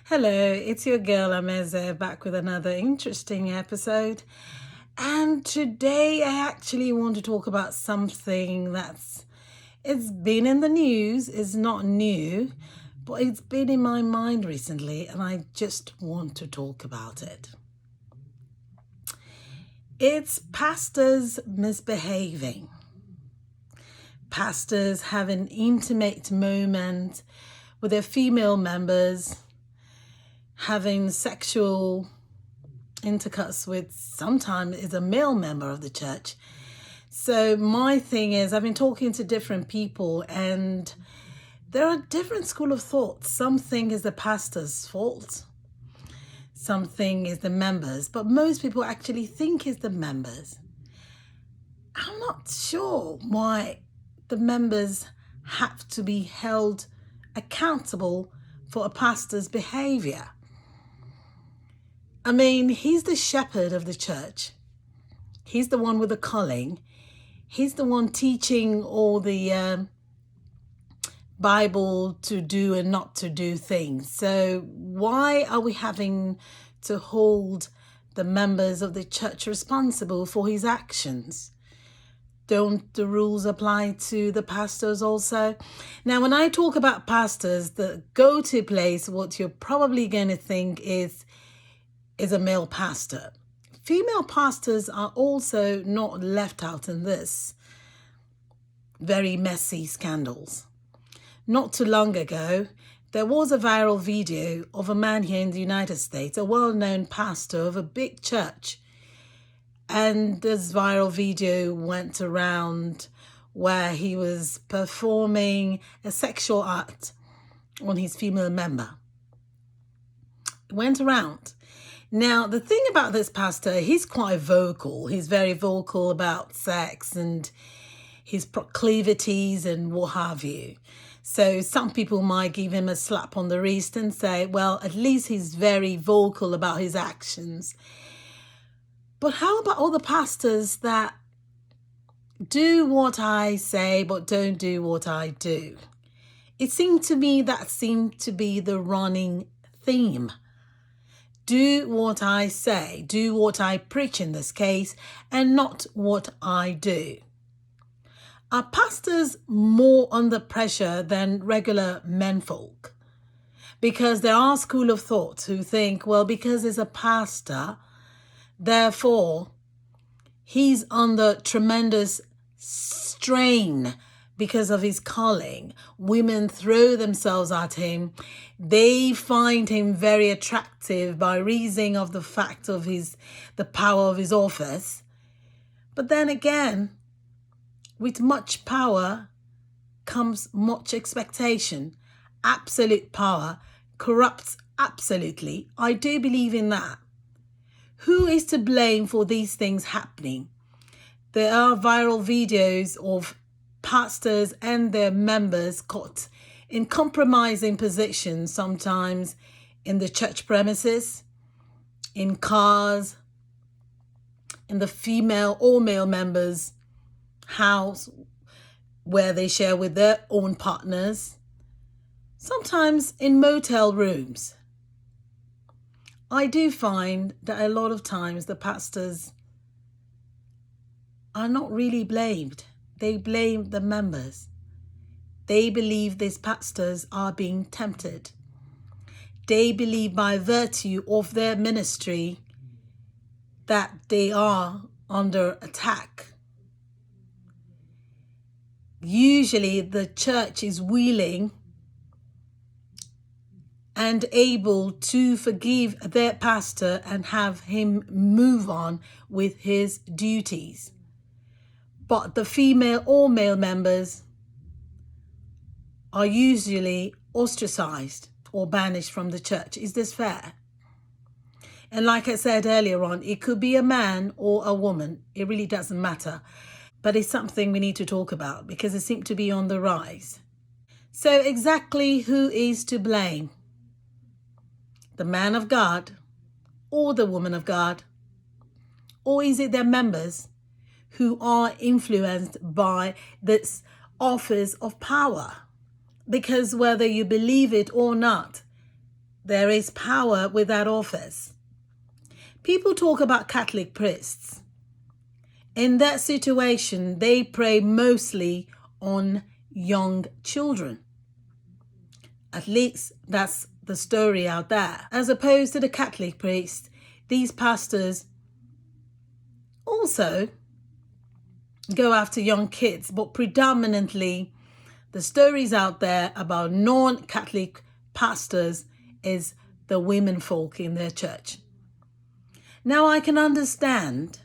Hello, it's your girl Ameze back with another interesting episode. And today I actually want to talk about something it's been in the news, it's not new, but it's been in my mind recently and I just want to talk about it. It's pastors misbehaving. Pastors having intimate moments with their female members, having sexual intercourse with sometimes is a male member of the church. So my thing is, I've been talking to different people and there are different school of thought. Something is the pastor's fault. Something is the members, but most people actually think it's the members. I'm not sure why the members have to be held accountable for a pastor's behavior. I mean, he's the shepherd of the church. He's the one with the calling. He's the one teaching all the Bible to do and not to do things. So why are we having to hold the members of the church responsible for his actions? Don't the rules apply to the pastors also? Now, when I talk about pastors, the go-to place, what you're probably going to think is a male pastor. Female pastors are also not left out in this very messy scandals. Not too long ago, there was a viral video of a man here in the United States, a well-known pastor of a big church. And this viral video went around where he was performing a sexual act on his female member. It went around. Now, the thing about this pastor, he's quite vocal. He's very vocal about sex and his proclivities and what have you. So some people might give him a slap on the wrist and say, well, at least he's very vocal about his actions. But how about all the pastors that do what I say but don't do what I do? It seemed to me that seemed to be the running theme. Do what I say, do what I preach in this case, and not what I do. Are pastors more under pressure than regular menfolk? Because there are school of thought who think, well, because he's a pastor, therefore, he's under tremendous strain because of his calling. Women throw themselves at him. They find him very attractive by reason of the fact of the power of his office. But then again, with much power comes much expectation. Absolute power corrupts absolutely. I do believe in that. Who is to blame for these things happening? There are viral videos of pastors and their members caught in compromising positions, sometimes in the church premises, in cars, in the female or male members' house where they share with their own partners, sometimes in motel rooms. I do find that a lot of times the pastors are not really blamed. They blame the members. They believe these pastors are being tempted. They believe by virtue of their ministry that they are under attack. Usually the church is willing and able to forgive their pastor and have him move on with his duties. But the female or male members are usually ostracized or banished from the church. Is this fair? And like I said earlier on, it could be a man or a woman. It really doesn't matter. But it's something we need to talk about because it seems to be on the rise. So exactly who is to blame? The man of God or the woman of God? Or is it their members who are influenced by this office of power? Because whether you believe it or not, there is power with that office. People talk about Catholic priests. In that situation, they prey mostly on young children. At least that's the story out there. As opposed to the Catholic priest, these pastors also go after young kids, but predominantly the stories out there about non-Catholic pastors is the women folk in their church. Now I can understand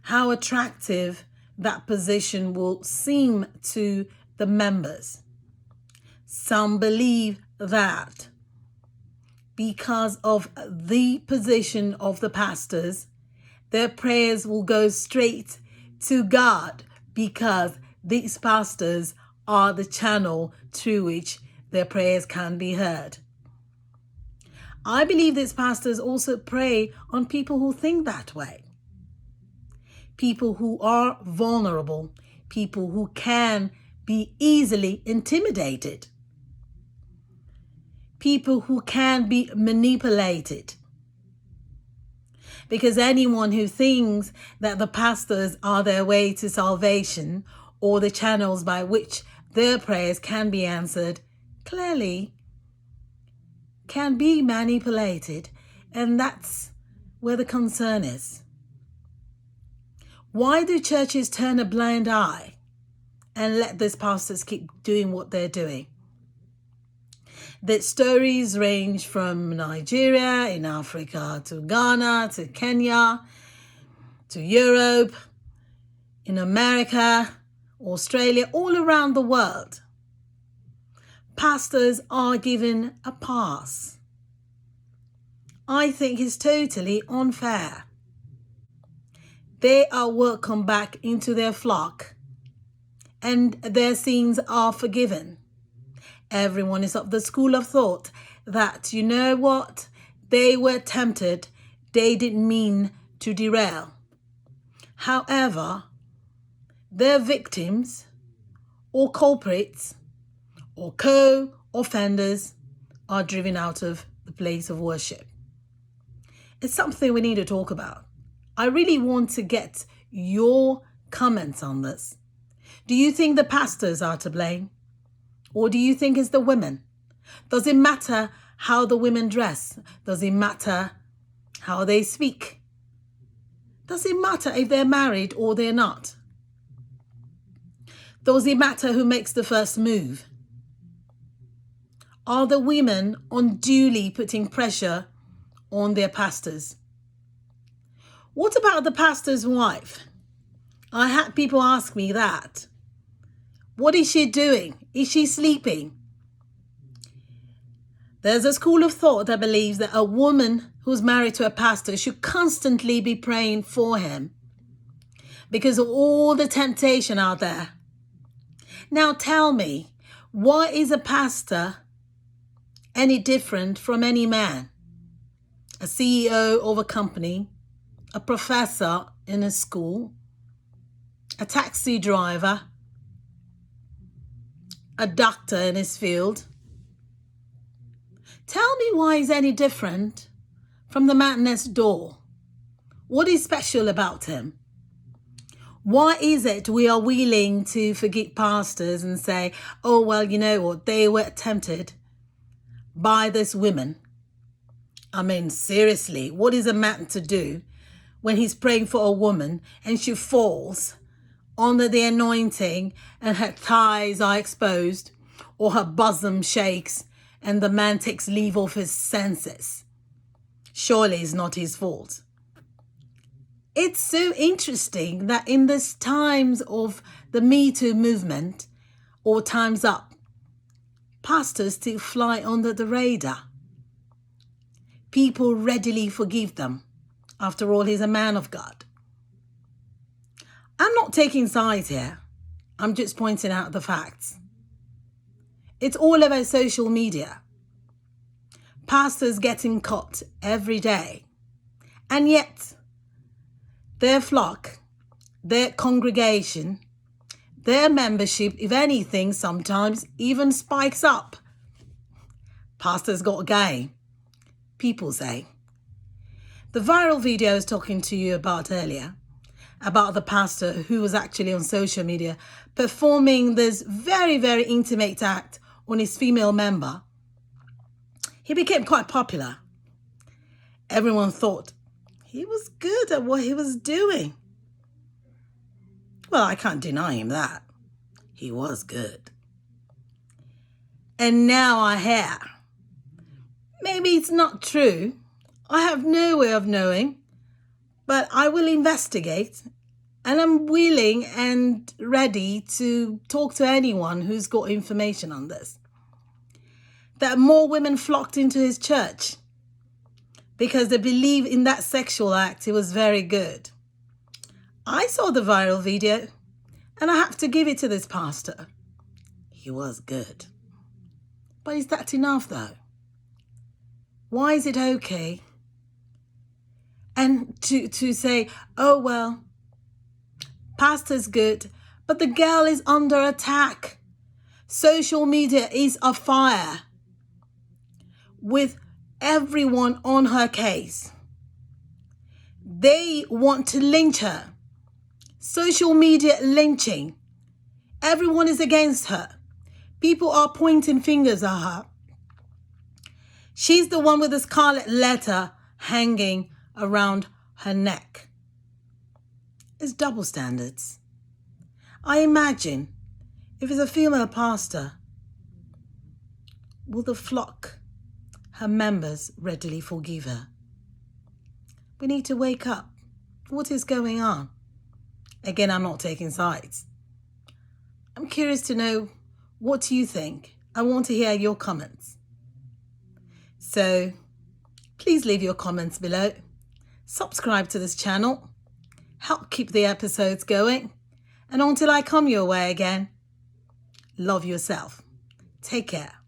how attractive that position will seem to the members. Some believe that because of the position of the pastors, their prayers will go straight to God because these pastors are the channel through which their prayers can be heard. I believe these pastors also prey on people who think that way. People who are vulnerable, people who can be easily intimidated, people who can be manipulated. Because anyone who thinks that the pastors are their way to salvation or the channels by which their prayers can be answered, clearly can be manipulated, and that's where the concern is. Why do churches turn a blind eye and let these pastors keep doing what they're doing? The stories range from Nigeria, in Africa, to Ghana, to Kenya, to Europe, in America, Australia, all around the world. Pastors are given a pass. I think it's totally unfair. They are welcomed back into their flock and their sins are forgiven. Everyone is of the school of thought that, you know what, they were tempted, they didn't mean to derail. However, their victims or culprits or co-offenders are driven out of the place of worship. It's something we need to talk about. I really want to get your comments on this. Do you think the pastors are to blame? Or do you think it's the women? Does it matter how the women dress? Does it matter how they speak? Does it matter if they're married or they're not? Does it matter who makes the first move? Are the women unduly putting pressure on their pastors? What about the pastor's wife? I had people ask me that. What is she doing? Is she sleeping? There's a school of thought that believes that a woman who's married to a pastor should constantly be praying for him because of all the temptation out there. Now tell me, why is a pastor any different from any man? A CEO of a company, a professor in a school, a taxi driver, a doctor in his field. Tell me why he's any different from the man next door. What is special about him? Why is it we are willing to forgive pastors and say, oh, well, you know what, they were tempted by this woman? I mean, seriously, what is a man to do when he's praying for a woman and she falls under the anointing and her thighs are exposed or her bosom shakes and the man takes leave of his senses? Surely it's not his fault. It's so interesting that in these times of the Me Too movement or Time's Up, pastors still fly under the radar. People readily forgive them. After all, he's a man of God. I'm not taking sides here. I'm just pointing out the facts. It's all over social media. Pastors getting caught every day. And yet, their flock, their congregation, their membership, if anything, sometimes even spikes up. Pastors got game. people say. The viral video I was talking to you about earlier, about the pastor who was actually on social media performing this very, very intimate act on his female member, he became quite popular. Everyone thought he was good at what he was doing. Well, I can't deny him that. He was good. And now I hear, maybe it's not true. I have no way of knowing, but I will investigate, and I'm willing and ready to talk to anyone who's got information on this. That more women flocked into his church because they believe in that sexual act. It was very good. I saw the viral video, and I have to give it to this pastor. He was good. But is that enough, though? Why is it okay? And to say, oh, well, pastor's good, but the girl is under attack. Social media is afire with everyone on her case. They want to lynch her. Social media lynching. Everyone is against her. People are pointing fingers at her. She's the one with the scarlet letter hanging around her neck. It's double standards. I imagine if it's a female pastor, will the flock, her members, readily forgive her? We need to wake up. What is going on? Again, I'm not taking sides. I'm curious to know, what do you think? I want to hear your comments. So please leave your comments below. Subscribe to this channel. Help keep the episodes going. And until I come your way again, love yourself. Take care.